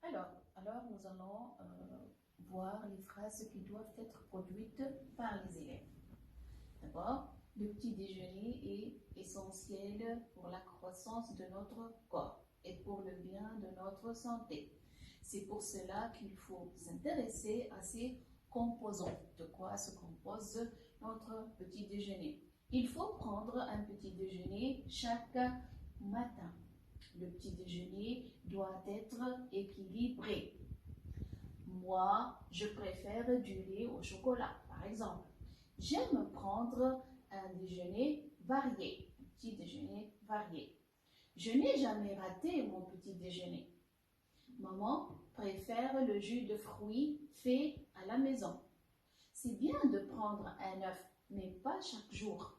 Alors nous allons voir les phrases qui doivent être produites par les élèves. D'abord, le petit déjeuner est essentiel pour la croissance de notre corps et pour le bien de notre santé. C'est pour cela qu'il faut s'intéresser à ces composants. De quoi se compose notre petit déjeuner? Il faut prendre un petit déjeuner chaque matin. Le petit déjeuner doit être équilibré. Moi, je préfère du lait au chocolat, par exemple. J'aime prendre un déjeuner varié, un petit déjeuner varié. Je n'ai jamais raté mon petit déjeuner. Maman préfère le jus de fruits fait à la maison. C'est bien de prendre un œuf, mais pas chaque jour.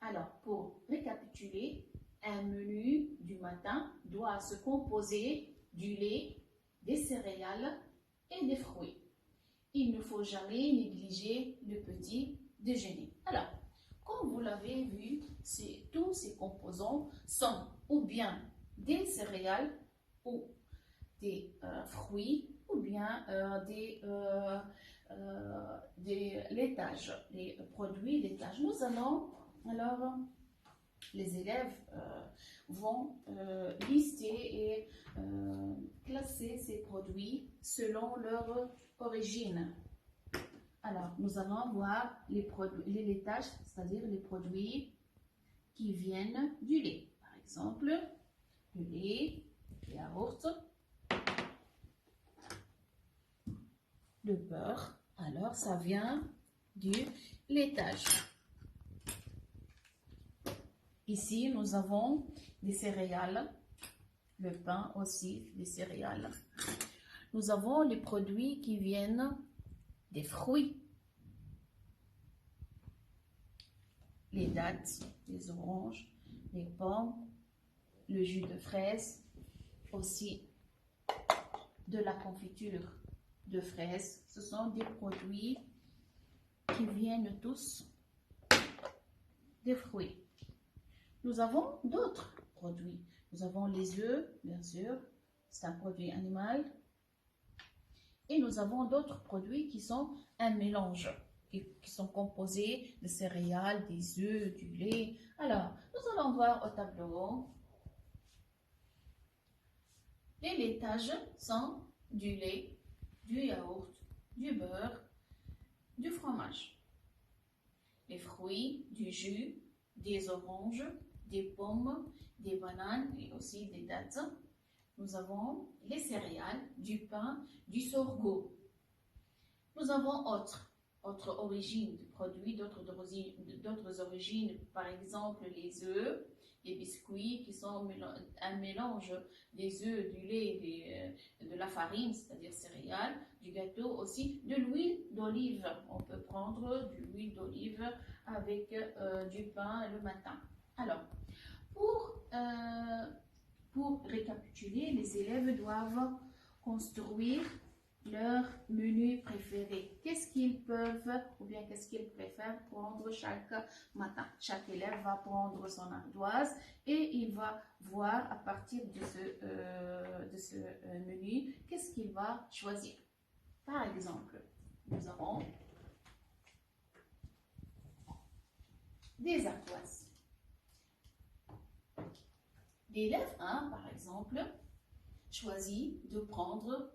Alors, pour récapituler, un menu du matin doit se composer du lait, des céréales et des fruits. Il ne faut jamais négliger le petit déjeuner. Alors, comme vous l'avez vu, tous ces composants sont ou bien des céréales ou des fruits ou bien des laitages, des produits laitages. Nous allons alors les élèves vont lister et classer ces produits selon leur origine. Alors, nous allons voir les laitages, c'est-à-dire les produits qui viennent du lait. Par exemple, le lait, le yaourt, le beurre. Alors, ça vient du laitage. Ici, nous avons des céréales, le pain aussi, des céréales. Nous avons les produits qui viennent des fruits, les dattes, les oranges, les pommes, le jus de fraise, aussi de la confiture de fraises. Ce sont des produits qui viennent tous des fruits. Nous avons d'autres produits. Nous avons les œufs, bien sûr, c'est un produit animal. Et nous avons d'autres produits qui sont un mélange, qui sont composés de céréales, des œufs, du lait. Alors, nous allons voir au tableau. Les laitages sont du lait, du yaourt, du beurre, du fromage. Les fruits, du jus, des oranges, des pommes, des bananes et aussi des dattes. Nous avons les céréales, du pain, du sorgho. Nous avons autres origines de produits, d'autres origines, par exemple les œufs, les biscuits qui sont un mélange des œufs, du lait, de la farine, c'est-à-dire céréales, du gâteau aussi, de l'huile d'olive. On peut prendre de l'huile d'olive avec du pain le matin. Alors, pour récapituler, les élèves doivent construire leur menu préféré. Qu'est-ce qu'ils peuvent ou bien qu'est-ce qu'ils préfèrent prendre chaque matin? Chaque élève va prendre son ardoise et il va voir à partir de ce menu qu'est-ce qu'il va choisir. Par exemple, nous avons des ardoises. L'élève 1, par exemple, choisit de prendre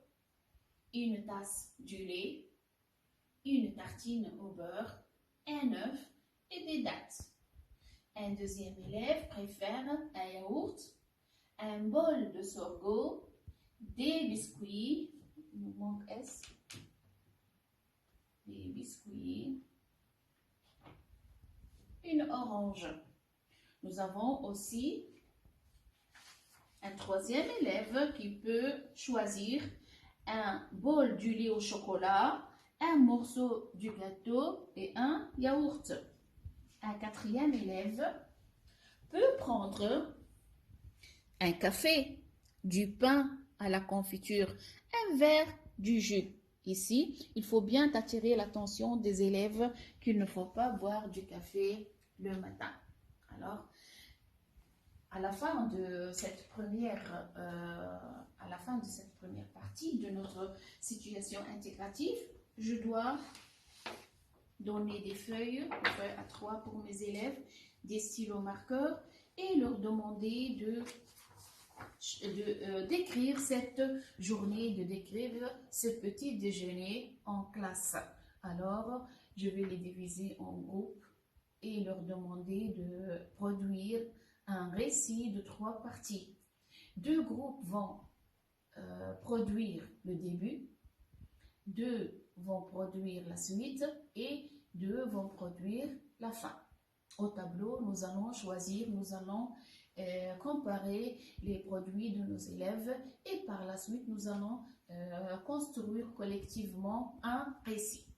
une tasse du lait, une tartine au beurre, un œuf et des dattes. Un deuxième élève préfère un yaourt, un bol de sorgho, des biscuits, il nous manque S, des biscuits, une orange. Nous avons aussi un troisième élève qui peut choisir un bol du lait au chocolat, un morceau du gâteau et un yaourt. Un quatrième élève peut prendre un café, du pain à la confiture, un verre du jus. Ici, il faut bien attirer l'attention des élèves qu'il ne faut pas boire du café le matin. Alors, À la fin de cette première, partie de notre situation intégrative, je dois donner des feuilles A3 pour mes élèves, des stylos marqueurs et leur demander d'écrire cette journée, de décrire ce petit déjeuner en classe. Alors, je vais les diviser en groupes et leur demander de produire un récit de 3 parties. 2 groupes vont produire le début, 2 vont produire la suite et 2 vont produire la fin. Au tableau, nous allons choisir, nous allons comparer les produits de nos élèves et par la suite, nous allons construire collectivement un récit.